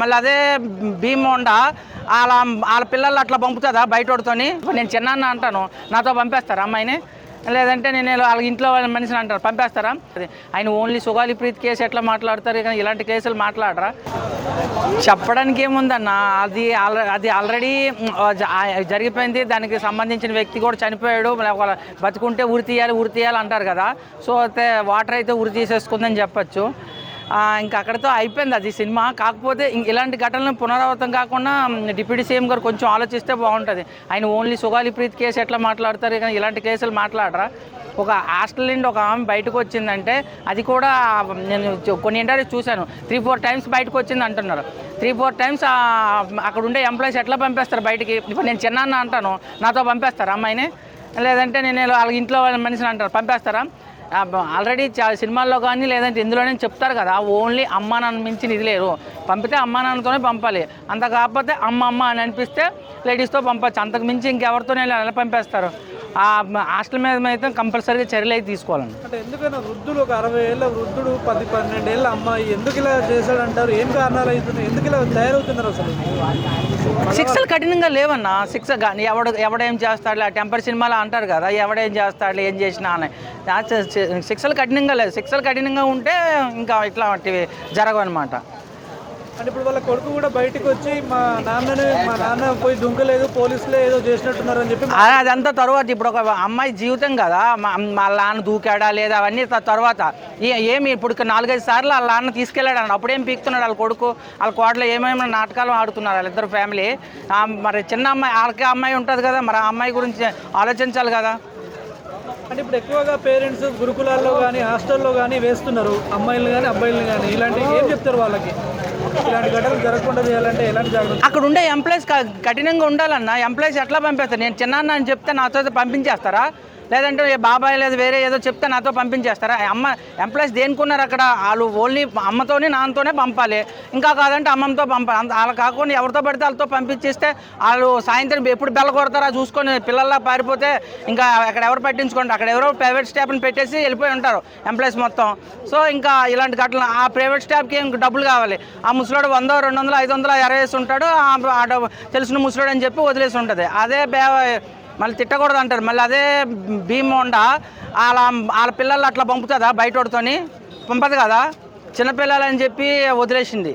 మళ్ళీ అదే భీమోండా వాళ్ళ పిల్లలు అట్లా పంపుతుందా బయటోడితోని. నేను చిన్న అంటాను, నాతో పంపేస్తారా అమ్మాయిని? లేదంటే నేను వాళ్ళ ఇంట్లో వాళ్ళ మనిషిని అంటారు, పంపేస్తారా? ఆయన ఓన్లీ సుగాలి ప్రీతి కేసు ఎట్లా మాట్లాడతారు, కానీ ఇలాంటి కేసులు మాట్లాడరా? చెప్పడానికి ఏముందన్న, అది ఆల్రెడీ జరిగిపోయింది. దానికి సంబంధించిన వ్యక్తి కూడా చనిపోయాడు. బతుకుంటే ఉరి తీయాలి అంటారు కదా. సో అయితే వాటర్ అయితే ఉరి తీసేసుకుందని చెప్పచ్చు. ఇంకా అక్కడితో అయిపోయింది అది సినిమా. కాకపోతే ఇలాంటి ఘటనలు పునరావృతం కాకుండా డిప్యూటీ సీఎం గారు కొంచెం ఆలోచిస్తే బాగుంటుంది. ఆయన ఓన్లీ సుగాలి ప్రీతి కేసు ఎట్లా మాట్లాడతారు, కానీ ఇలాంటి కేసులు మాట్లాడరా? ఒక హాస్టల్ నుండి ఒక ఆమె బయటకు వచ్చిందంటే అది కూడా నేను కొన్ని ఇంటర్వ్యూస్ చూశాను, 3-4 టైమ్స్ బయటకు వచ్చింది అంటున్నారు. 3-4 టైమ్స్ అక్కడ ఉండే ఎంప్లాయీస్ ఎట్లా పంపేస్తారు బయటికి? ఇప్పుడు నేను చిన్న అంటాను, నాతో పంపేస్తారా అమ్మాయిని? లేదంటే నేను వాళ్ళ ఇంట్లో వాళ్ళ మనిషిని అంటారు, పంపేస్తారా? ఆల్రెడీ సినిమాల్లో కానీ లేదంటే ఇందులోనే చెప్తారు కదా, ఓన్లీ అమ్మ నాన్న మించి ఇది లేరు. పంపితే అమ్మ నాన్నతోనే పంపాలి. అంత కాకపోతే అమ్మ అని అనిపిస్తే లేడీస్తో పంపచ్చు. అంతకు మించి ఇంకెవరితోనే ఎలా పంపేస్తారు? ఆ హాస్టల్ మీద అయితే కంపల్సరీగా చర్యలు అయితే తీసుకోవాలండి. అంటే ఎందుకైనా వృద్ధులు, ఒక 60 ఏళ్ళ వృద్ధుడు 10-12 ఏళ్ళ అమ్మాయి ఎందుకు ఇలా చేశాడంటారు? ఏం కారణాలు అవుతున్నాయి? ఎందుకు ఇలా తయారవుతున్నారు? అసలు శిక్షలు కఠినంగా లేవన్నా. శిక్ష కానీ ఎవడేం చేస్తాడు, టెంపర్ సినిమాలో అంటారు కదా, ఎవడేం చేస్తాడు ఏం చేసినా అని. శిక్షలు కఠినంగా లేదు. శిక్షలు కఠినంగా ఉంటే ఇంకా ఇట్లాంటివి జరగవు అనమాట. అంటే ఇప్పుడు వాళ్ళ కొడుకు కూడా బయటకు వచ్చి మా నాన్న పోయి దుంకలేదు, పోలీసులే ఏదో చేసినట్టున్నారు అని చెప్పి అదంతా తర్వాత. ఇప్పుడు ఒక అమ్మాయి జీవితం కదా, మా నాన్న దూకాడా లేదా అవన్నీ తర్వాత. ఏమి ఇప్పుడు 4-5 సార్లు వాళ్ళ నాన్న తీసుకెళ్ళాడు అన్న, అప్పుడేం పీకుతున్నాడు వాళ్ళ కొడుకు? వాళ్ళ కోడలో ఏమేమి నాటకాలు ఆడుతున్నారు వాళ్ళిద్దరు ఫ్యామిలీ. మరి చిన్న అమ్మాయి, వాళ్ళకి అమ్మాయి ఉంటుంది కదా, మరి ఆ అమ్మాయి గురించి ఆలోచించాలి కదా. అంటే ఇప్పుడు ఎక్కువగా పేరెంట్స్ గురుకులాల్లో కానీ హాస్టల్లో కానీ వేస్తున్నారు అమ్మాయిలు కానీ అబ్బాయిలు కానీ. ఇలాంటి ఏం చెప్తారు వాళ్ళకి? ఇలాంటి ఘటనలు జరగకుండా చేయాలంటే ఎలాంటి జాగ్రత్త? అక్కడ ఉండే ఎంప్లాయీస్ కఠినంగా ఉండాలన్న. ఎంప్లాయీస్ ఎట్లా పంపిస్తారు? నేను చిన్న అని చెప్తే నాతో పంపించేస్తారా? లేదంటే బాబాయ్ లేదు వేరే ఏదో చెప్తే నాతో పంపించేస్తారా? ఎంప్లాయీస్ దేనికున్నారు అక్కడ? వాళ్ళు ఓన్లీ అమ్మతోనే నాన్నతోనే పంపాలి. ఇంకా కాదంటే అమ్మతో పంపాలి. వాళ్ళు కాకుండా ఎవరితో పడితే వాళ్ళతో పంపించేస్తే వాళ్ళు సాయంత్రం ఎప్పుడు బెల్ల కొడతారా చూసుకొని పిల్లల్లా పారిపోతే ఇంకా అక్కడ ఎవరు పట్టించుకోండి. అక్కడ ఎవరో ప్రైవేట్ స్టాఫ్ని పెట్టేసి వెళ్ళిపోయి ఉంటారు ఎంప్లాయీస్ మొత్తం. సో ఇంకా ఇలాంటి ఘటనలు ఆ ప్రైవేట్ స్టాఫ్కి ఇంక డబ్బులు కావాలి. ఆ ముసలోడు 100, 200, 500 ఎరేసి ఉంటాడు. తెలిసిన ముసలోడు అని చెప్పి వదిలేసి ఉంటుంది. అదే మళ్ళీ తిట్టకూడదు అంటారు. మళ్ళీ అదే భీమోండా వాళ్ళ పిల్లలు అట్లా పంపుతుందా బయటోడితోని? పంపదు కదా, చిన్నపిల్లలని చెప్పి వదిలేసింది.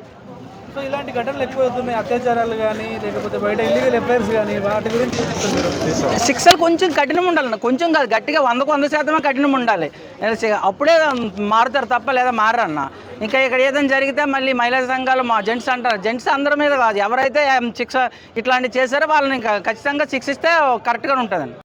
సో ఇలాంటి ఘటనలు ఎక్కువ అవుతున్నాయి, అత్యాచారాలు కానీ లేకపోతే బయట ఇల్లీగల్ అఫైర్స్ కానీ. వాటి గురించి శిక్షలు కొంచెం కఠినం ఉండాలి. కొంచెం కాదు, గట్టిగా 100% కఠినం ఉండాలి. అప్పుడే మారుతారు తప్ప లేదా మారన్న. ఇంకా ఇక్కడ ఏదైనా జరిగితే మళ్ళీ మహిళా సంఘాలు మా జెంట్స్ అంటారు. జెంట్స్ అందరి మీద కాదు, ఎవరైతే శిక్ష ఇట్లాంటివి చేశారో వాళ్ళని ఖచ్చితంగా శిక్షిస్తే కరెక్ట్గా ఉంటుందండి.